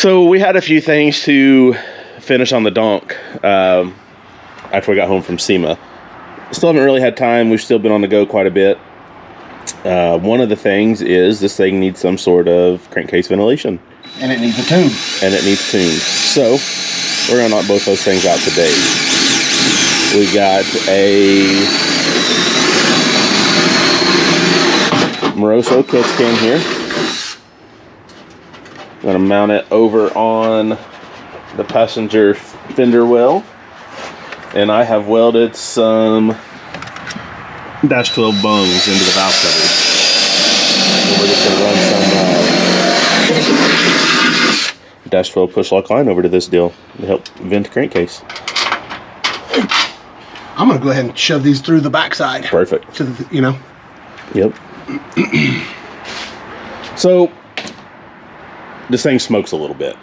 So we had a few things to finish on the Donk after we got home from SEMA. Still haven't really had time. We've still been on the go quite a bit. One of the things is this thing needs some sort of crankcase ventilation. And it needs a tune. And it needs tuned. So we're going to knock both those things out today. We got a Moroso catch here. I'm going to mount it over on the passenger fender well. And I have welded some dash 12 bungs into the valve covers. So we're just going to run some dash 12 push lock line over to this deal to help vent the crankcase. I'm going to go ahead and shove these through the backside. Perfect. To the, you know. Yep. So this thing smokes a little bit.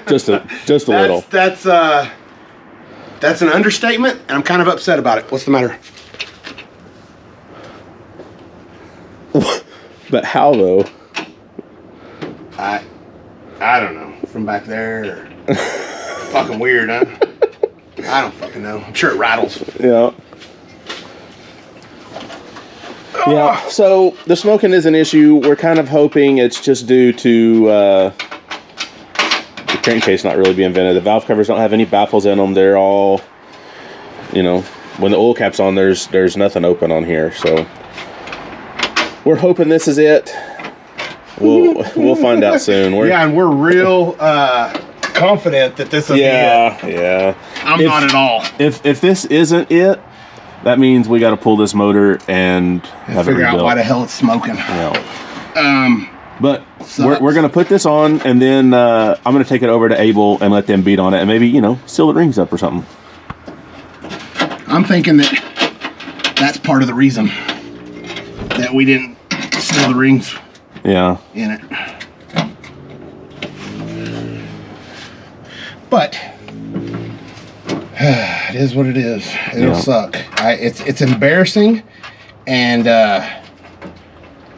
just a little. That's an understatement, and I'm kind of upset about it. What's the matter? But how though? I don't know. From back there, fucking weird, huh? I don't fucking know. I'm sure it rattles. Yeah. Yeah. So the smoking is an issue. We're kind of hoping it's just due to the crankcase not really being vented. The valve covers don't have any baffles in them. They're all, you know, when the oil cap's on, there's nothing open on here. So we're hoping this is it. We'll find out soon. Yeah, and we're real confident that this will be it. Yeah. I'm not at all. If this isn't it, that means we got to pull this motor and have it figure rebuilt. out why the hell it's smoking. Yeah. But we're going to put this on, and then I'm going to take it over to Able and let them beat on it, and maybe, you know, seal the rings up or something. I'm thinking that that's part of the reason that we didn't seal the rings. Yeah. In it. But it is what it is. It'll suck. It's embarrassing, and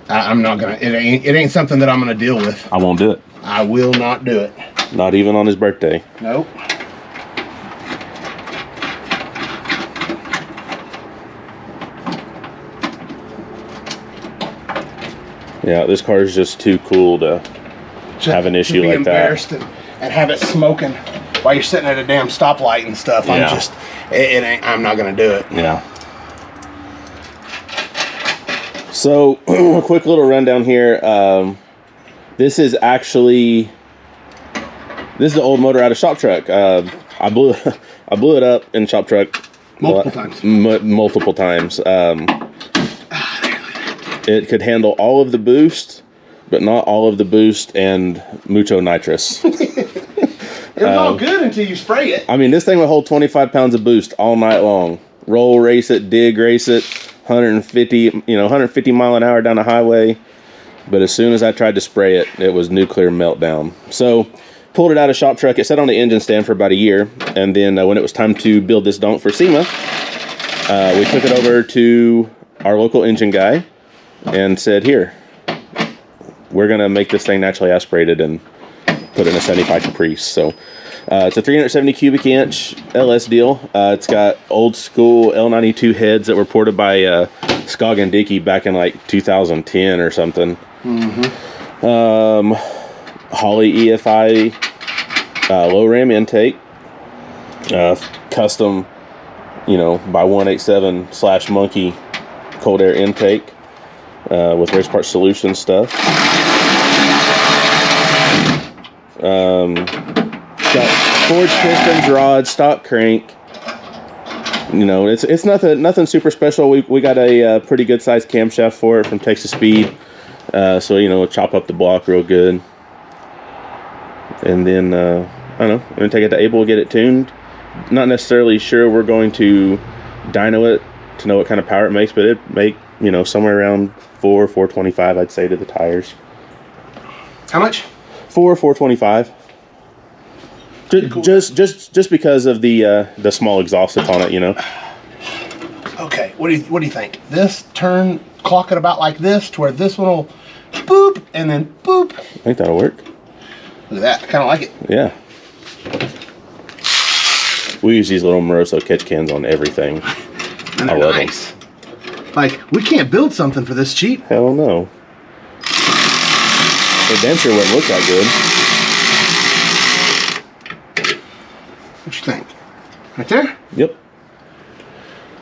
I'm not gonna. It ain't something that I'm gonna deal with. I won't do it. I will not do it. Not even on his birthday. Nope. Yeah, this car is just too cool to have an issue like that. And have it smoking while you're sitting at a damn stoplight and stuff. Yeah. I'm not gonna do it. Yeah. So, a quick little rundown here. This is the old motor out of shop truck. I blew it up in shop truck multiple times. It could handle all of the boost, but not all of the boost and mucho nitrous. It was all good until you spray it. I mean, this thing would hold 25 pounds of boost all night long. Roll race it, dig race it, 150 mile an hour down the highway. But as soon as I tried to spray it, it was nuclear meltdown. So pulled it out of shop truck. It sat on the engine stand for about a year. And then when it was time to build this Donk for SEMA, we took it over to our local engine guy and said, here, we're going to make this thing naturally aspirated and put it in a 75 Caprice. So it's a 370 cubic inch LS deal. It's got old school L92 heads that were ported by Skog and Dickey back in like 2010 or something. Holley EFI low ram intake. Custom, by 187/Monkey cold air intake with race part solution stuff. Got forged pistons, rod, stock crank. It's nothing super special. We got a pretty good sized camshaft for it from Texas Speed. So chop up the block real good. And then I don't know, I'm gonna take it to Able, get it tuned. Not necessarily sure we're going to dyno it to know what kind of power it makes, but it make somewhere around 425, I'd say, to the tires. How much? 425. Cool. Just because of the small exhaust that's on it, Okay, what do you think? This turn, clock it about like this, to where this one will boop and then boop. I think that'll work. Look at that. I kind of like it. Yeah. We use these little Moroso catch cans on everything. And I love nice. Like, we can't build something for this cheap. Hell no. It damn sure wouldn't look that good. What you think? Right there? Yep.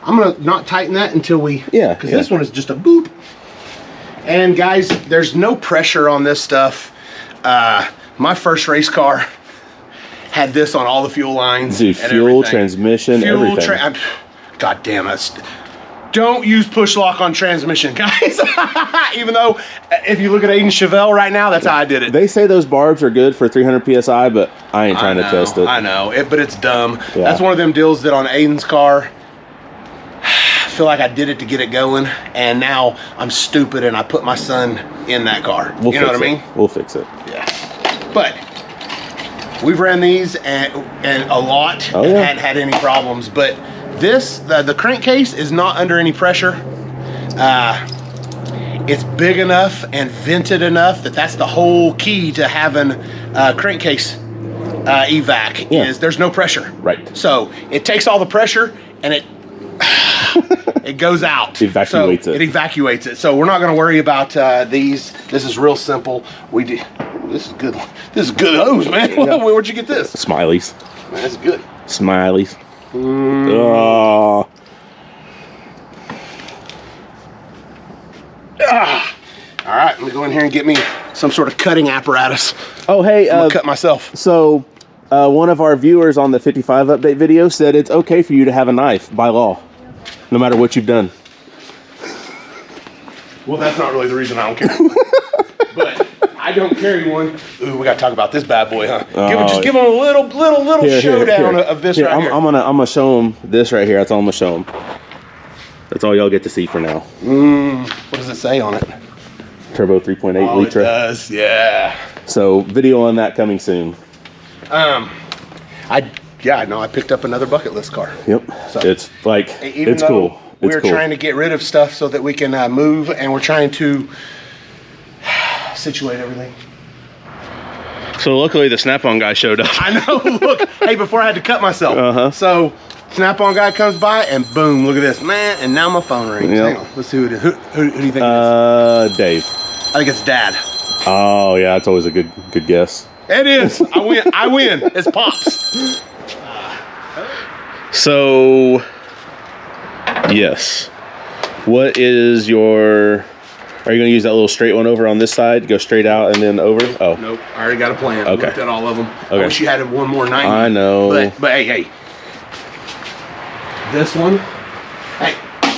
I'm gonna not tighten that until we, because yeah. this one is just a boop. And guys, there's no pressure on this stuff. My first race car had this on all the fuel lines. Dude, and fuel, everything. transmission, everything. God damn it. Don't use push lock on transmission, guys. Even though, if you look at Aiden Chevelle right now, that's how I did it. They say those barbs are good for 300 PSI, but I ain't trying to test it. I know, but it's dumb. Yeah. That's one of them deals that on Aiden's car, I feel like I did it to get it going, and now I'm stupid and I put my son in that car. You know what I mean? We'll fix it. Yeah. But we've ran these and a lot and hadn't had any problems. But this, the crankcase is not under any pressure. It's big enough and vented enough that that's the whole key to having crankcase evac is there's no pressure. Right. So it takes all the pressure and it goes out. Evacuates it. It evacuates it. So we're not going to worry about these. This is real simple. This is good. This is good hose, man. Yeah. Where'd you get this? Smileys. Man, that's good. Smileys. Oh. All right, let me go in here and get me some sort of cutting apparatus. Oh, hey. I'm gonna cut myself. So, one of our viewers on the 55 update video said it's okay for you to have a knife by law, no matter what you've done. Well, that's not really the reason I don't carry one. But I don't carry one. Ooh, we gotta talk about this bad boy, huh? Give him a little showdown of this right here. I'm gonna show him this right here. That's all I'm gonna show him. That's all y'all get to see for now. What does it say on it? Turbo 3.8 Oh, liter. it does, yeah. So video on that coming soon. I picked up another bucket list car. Yep. So, it's like, it's cool. We're trying to get rid of stuff so that we can move, and we're trying to situate everything. So luckily the Snap-on guy showed up. I know, look, hey, before I had to cut myself. So Snap-on guy comes by and boom, look at this, man, and now my phone rings. Yep. Hang on, let's see who it is. Who do you think it is? Dave. I think it's Dad. Oh yeah, that's always a good guess. It is. I win. It's Pops. So, yes. What is your... Are you going to use that little straight one over on this side? Go straight out and then over? Oh. Nope. I already got a plan. Okay. Looked at all of them. Okay. I wish you had one more 90. I know. But hey. This one. Hey,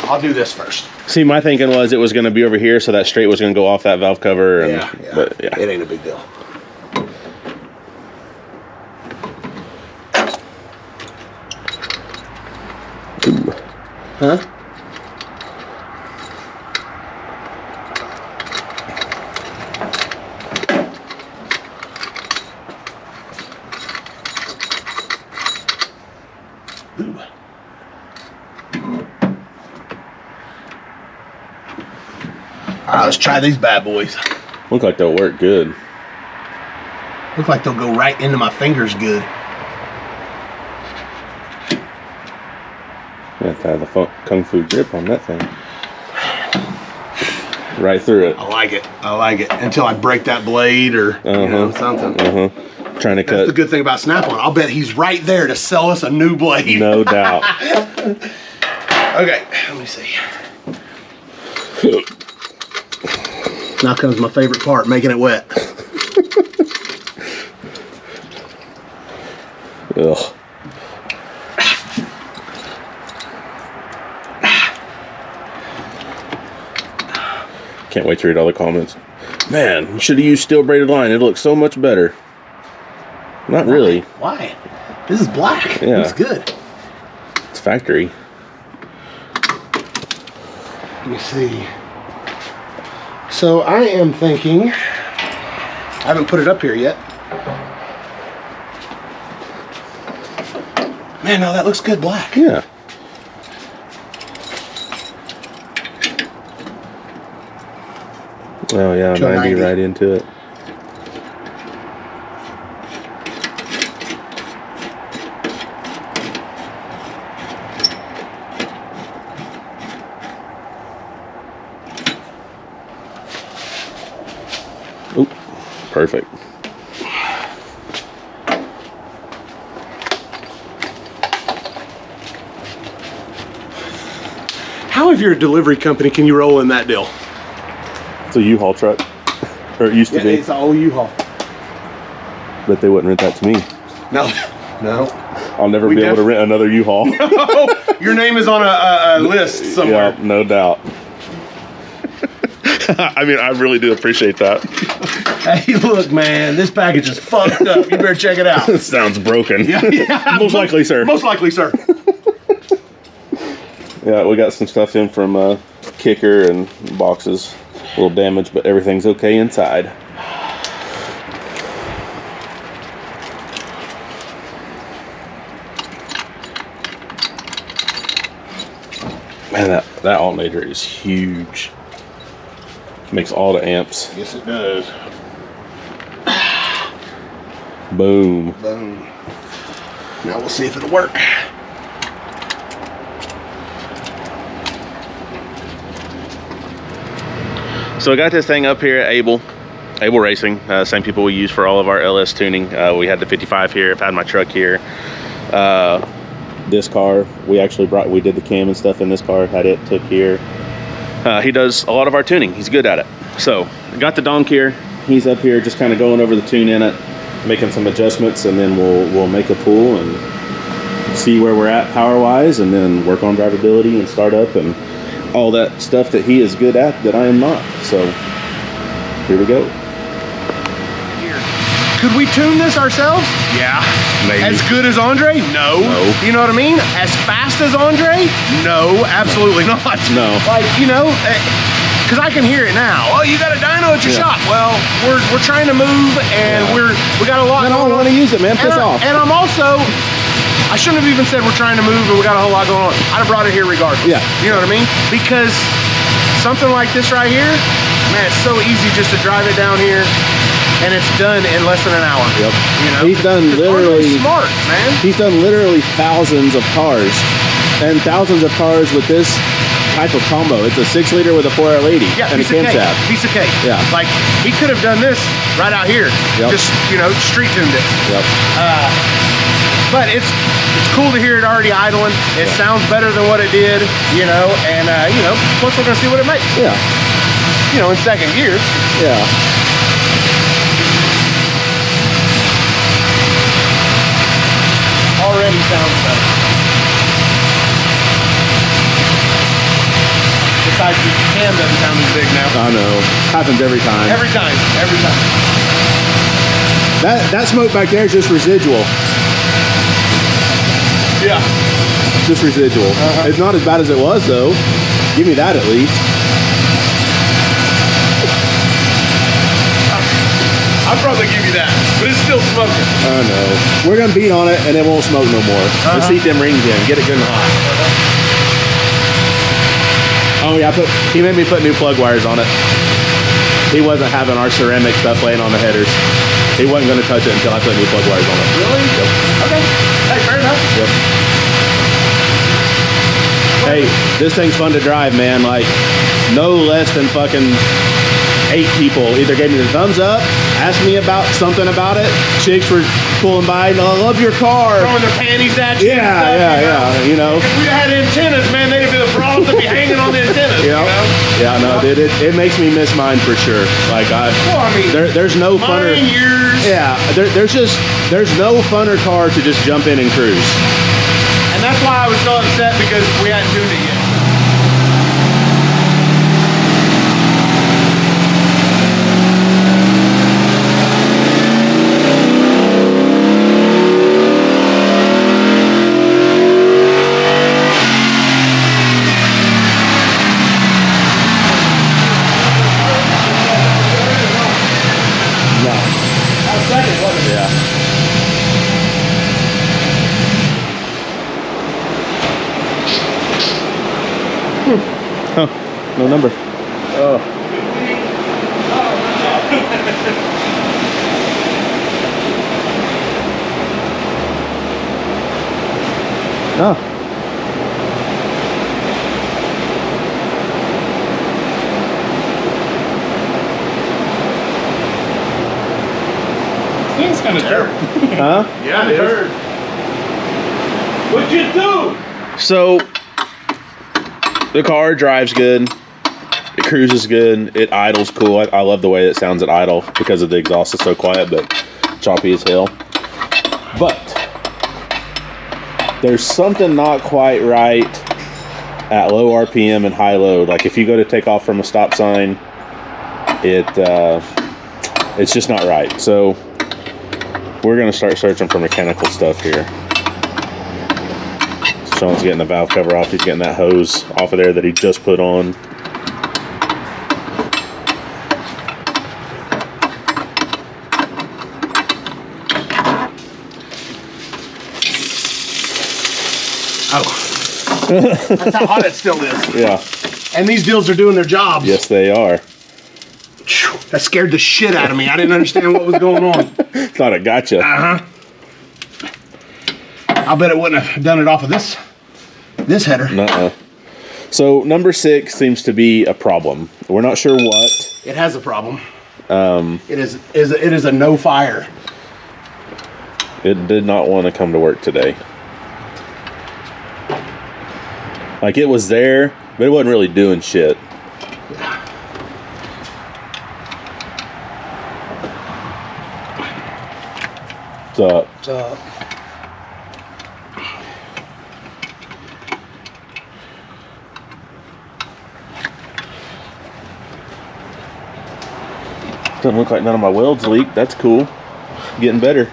I'll do this first. See, my thinking was it was going to be over here, so that straight was going to go off that valve cover. And, Yeah. But, yeah. It ain't a big deal. Ooh. Huh? All right, let's try these bad boys. Look like they'll work good. Look like they'll go right into my fingers good. You have to have the kung fu grip on that thing. Right through it. I like it. Until I break that blade or something. Trying to cut. That's the good thing about Snap-on. I'll bet he's right there to sell us a new blade. No doubt. Okay, let me see. Now comes my favorite part, making it wet. Ugh. Can't wait to read all the comments. Man, you should have used steel braided line. It looks so much better. Not really. Why? This is black. Yeah. It looks good. It's factory. Let me see. So I am thinking, I haven't put it up here yet. Man, now that looks good black. Yeah. Oh yeah, 90 right into it. Perfect. How, if you're a delivery company, can you roll in that deal? It's a U-Haul truck, or it used to be. It's an old U-Haul. But they wouldn't rent that to me. No, no. I'll never be able to rent another U-Haul. Your name is on a list somewhere. Yeah, no doubt. I mean, I really do appreciate that. Hey, look, man, this package is fucked up. You better check it out. It sounds broken. Yeah. Most likely, sir. Most likely, sir. Yeah, we got some stuff in from Kicker and boxes. A little damage, but everything's okay inside. Man, that alternator is huge. Makes all the amps. Yes, it does. Boom. Boom. Now we'll see if it'll work. So I got this thing up here at Able Racing, same people we use for all of our LS tuning. We had the 55 here, I've had my truck here. This car, we did the cam and stuff in this car, had it took here. He does a lot of our tuning, he's good at it. So, I got the Donk here, he's up here just kind of going over the tune in it, making some adjustments, and then we'll make a pull and see where we're at power-wise, and then work on drivability and startup and all that stuff that he is good at that I am not. So here we go. Could we tune this ourselves? Yeah. Maybe. As good as Andre? No. You know what I mean? As fast as Andre? No, absolutely not. No. Like, you know, because I can hear it now. Oh, you got a dyno at your shop. Well, we're trying to move, and we got a lot. I don't want to use it, man. Piss off. And I'm also, I shouldn't have even said we're trying to move, but we got a whole lot going on. I'd have brought it here regardless. Yeah. You know what I mean? Because something like this right here, man, it's so easy just to drive it down here, and it's done in less than an hour. Yep. You know? He's done literally smart, man. He's done literally thousands of cars, and thousands of cars with this type of combo. It's a 6-liter with a 4L80 and a camshaft. Piece of cake. Yeah. Like, he could have done this right out here. Yep. Just, you know, street tuned it. Yep. But it's cool to hear it already idling. It sounds better than what it did, you know, and, you know, plus we're going to see what it makes. Yeah. You know, in second gear. Yeah. Already sounds better. Besides, the cam doesn't sound as big now. I know. Happens every time. Every time. That smoke back there is just residual. Yeah. Just residual. It's not as bad as it was, though. Give me that at least. I'll probably give you that, but it's still smoking. I know. We're gonna beat on it, and it won't smoke no more. Let's heat them rings in. Get it good and hot. Oh yeah, he made me put new plug wires on it. He wasn't having our ceramic stuff laying on the headers. He wasn't gonna touch it until I put new plug wires on it. Really? Yep. Okay. Hey, fair enough. Yep. Hey, this thing's fun to drive, man. Like, no less than fucking 8 people either gave me the thumbs up, asked me about something about it. Chicks were pulling by, I love your car. Throwing their panties at you. Yeah, you know. If we had antennas, man, they'd be the bras that be hanging on the antennas. Yeah. You know? Yeah, no, dude, it makes me miss mine for sure. Like, there's no funner. Yours. Yeah, there's no funner car to just jump in and cruise. And that's why I was so upset, because we hadn't tuned it yet. No number. Oh. Oh. kind of terrible. Huh? Yeah, it is. What'd you do? So the car drives good. It cruises good. It idles cool. I love the way it sounds at idle because of the exhaust is so quiet, but choppy as hell. But there's something not quite right at low RPM and high load. Like if you go to take off from a stop sign, it's just not right. So we're gonna start searching for mechanical stuff here. Sean's getting the valve cover off. He's getting that hose off of there that he just put on. Oh, that's how hot it still is. Yeah. And these deals are doing their jobs. Yes, they are. That scared the shit out of me. I didn't understand what was going on. Thought it got you. I bet it wouldn't have done it off of this header. Nuh-uh. So number 6 seems to be a problem. We're not sure what. It has a problem. It is a no fire. It did not want to come to work today. Like it was there, but it wasn't really doing shit. What's up? What's up? Doesn't look like none of my welds leaked. That's cool. Getting better.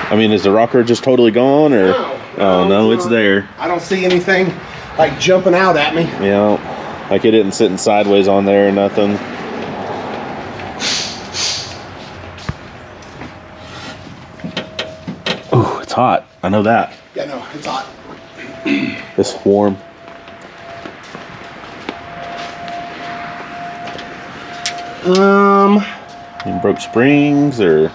I mean, is the rocker just totally gone, or? No, it's there. I don't see anything like jumping out at me. Yeah, like it isn't sitting sideways on there or nothing. Ooh, it's hot. I know that. Yeah, no, it's hot. It's warm. You broke springs or?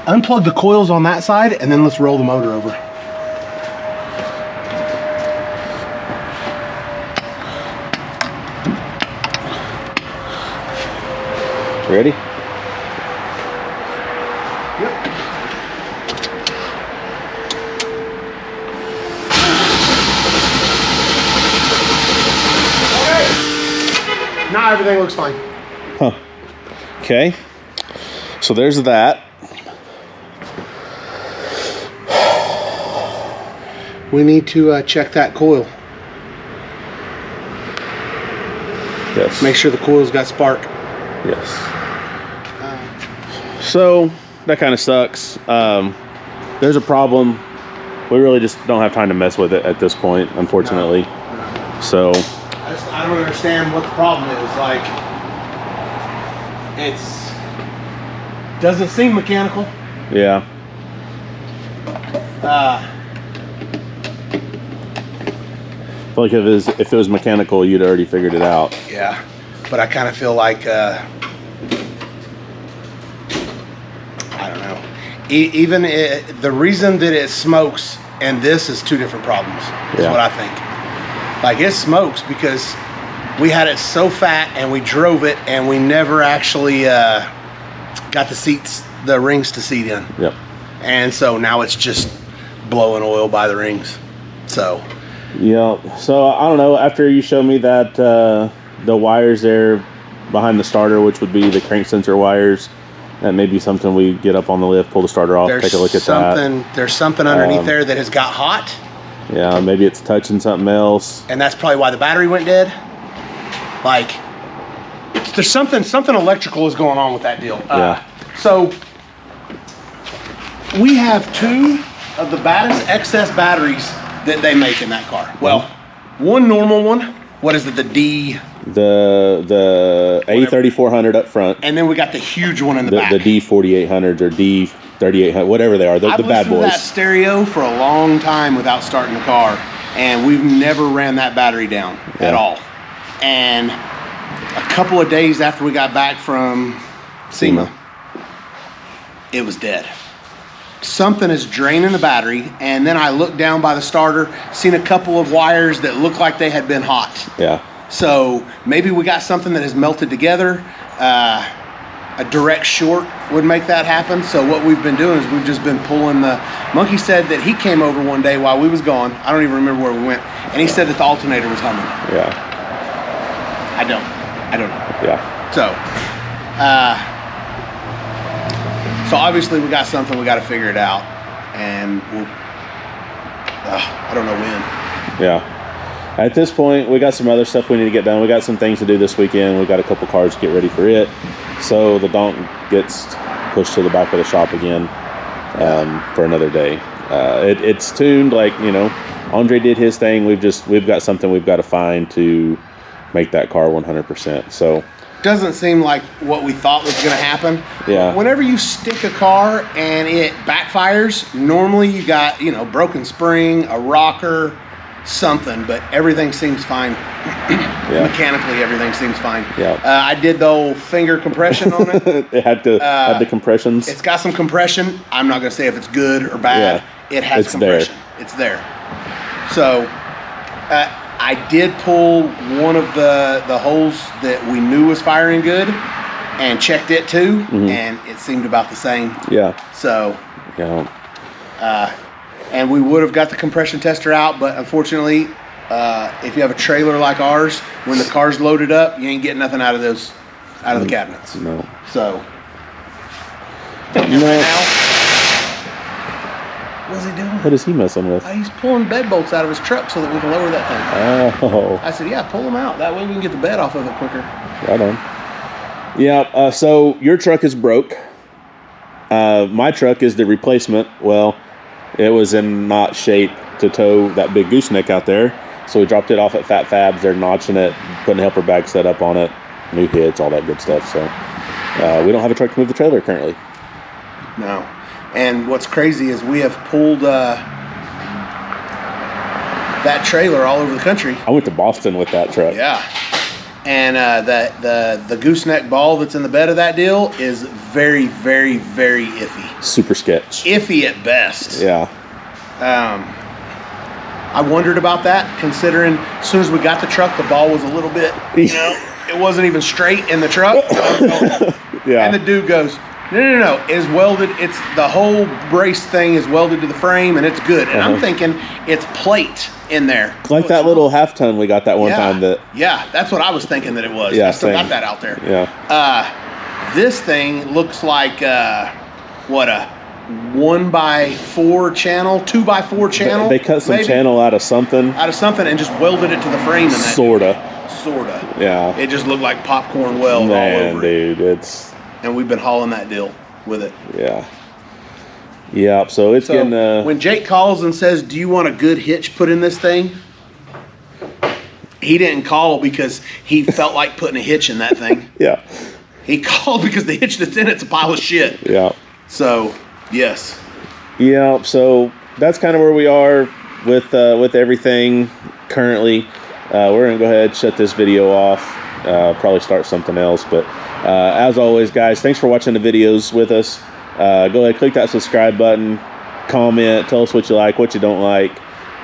Unplug the coils on that side and then let's roll the motor over. Ready? Yep. Okay. Now everything looks fine. Huh. Okay. So there's that. We need to check that coil. Yes. Make sure the coil's got spark. Yes. So that kind of sucks. There's a problem. We really just don't have time to mess with it at this point, unfortunately. No. So I don't understand what the problem is. Like, doesn't seem mechanical. yeah. I feel like if it was mechanical, you'd already figured it out. Yeah, but I kind of feel like I don't know. Even the reason that it smokes and this is two different problems. Is what I think. Like it smokes because we had it so fat and we drove it and we never actually got the rings to seat in. Yep. And so now it's just blowing oil by the rings. So. Yeah, so I don't know, after you show me that the wires there behind the starter, which would be the crank sensor wires, that may be something we get up on the lift, pull the starter off, take a look at that. There's something underneath there that has got hot. Yeah, maybe it's touching something else. And that's probably why the battery went dead. Like, there's something electrical is going on with that deal. Yeah. So, we have 2 of the baddest excess batteries that they make in that car. Well, one normal one. What is it? The A3400 up front, and then we got the huge one in the back. The D4800s or D3800, whatever they are. The bad boys. I've listened to that stereo for a long time without starting the car, and we've never ran that battery down at all. And a couple of days after we got back from SEMA, it was dead. Something is draining the battery, and then I looked down by the starter, seen a couple of wires that looked like they had been hot. Yeah. So maybe we got something that has melted together. A direct short would make that happen. So what we've been doing is we've just been pulling the... Monkey said that he came over one day while we was gone. I don't even remember where we went. And he said that the alternator was humming. Yeah. I don't know. Yeah. So obviously we got something, we got to figure it out, and we'll, I don't know when. Yeah. At this point, we got some other stuff we need to get done. We got some things to do this weekend. We got a couple cars to get ready for it. So the Donk gets pushed to the back of the shop again for another day. It's tuned, like, you know, Andre did his thing. We've got something we've got to find to make that car 100%. So doesn't seem like what we thought was going to happen. Yeah. Whenever you stick a car and it backfires, normally you got, you know, broken spring, a rocker, something, but everything seems fine. Mechanically, everything seems fine. Yeah. I did the old finger compression on it. It had the compressions. It's got some compression. I'm not going to say if it's good or bad. Yeah. It has compression. It's there. So I did pull one of the holes that we knew was firing good and checked it too, and it seemed about the same. Yeah. So, yeah. And we would have got the compression tester out, but unfortunately, if you have a trailer like ours, when the car's loaded up, you ain't getting nothing out of the cabinets. No. So, No. right now, what's he doing? What is he messing with? He's pulling bed bolts out of his truck so that we can lower that thing. Oh. I said, yeah, pull them out. That way we can get the bed off of it quicker. Right on. Yeah, so your truck is broke. My truck is the replacement. Well, it was in not shape to tow that big gooseneck out there. So we dropped it off at Fat Fabs. They're notching it, putting a helper bag set up on it, new hits, all that good stuff. So we don't have a truck to move the trailer currently. No. And what's crazy is we have pulled that trailer all over the country. I went to Boston with that truck. Yeah. And the gooseneck ball that's in the bed of that deal is very, very, very iffy. Super sketch. Iffy at best. Yeah. I wondered about that, considering as soon as we got the truck, the ball was a little bit, you know, it wasn't even straight in the truck. Yeah. And the dude goes, no, it's welded. It's the whole brace thing is welded to the frame, and it's good. And I'm thinking it's plate in there. Like that little half ton we got that one time. Yeah, that's what I was thinking that it was. Yeah, I still got same. that out there. Yeah. This thing looks like a 1x4 channel, 2x4 channel. They cut some maybe, channel out of something. And just welded it to the frame. In that Sorta. Yeah. It just looked like popcorn weld all over it. Dude, And we've been hauling that deal with it. Yeah. Yeah, so it's getting... when Jake calls and says, do you want a good hitch put in this thing? He didn't call because he felt like putting a hitch in that thing. Yeah. He called because the hitch that's in it's a pile of shit. Yeah. So, yes. Yeah, so that's kind of where we are with everything currently. We're going to go ahead and shut this video off. Probably start something else. But as always, guys, thanks for watching the videos with us. Go ahead, click that subscribe button, comment, tell us what you like, what you don't like.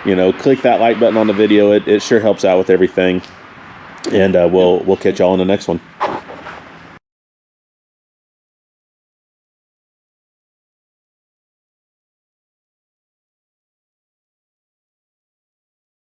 You know, click that like button on the video. It sure helps out with everything. And we'll catch y'all in the next one.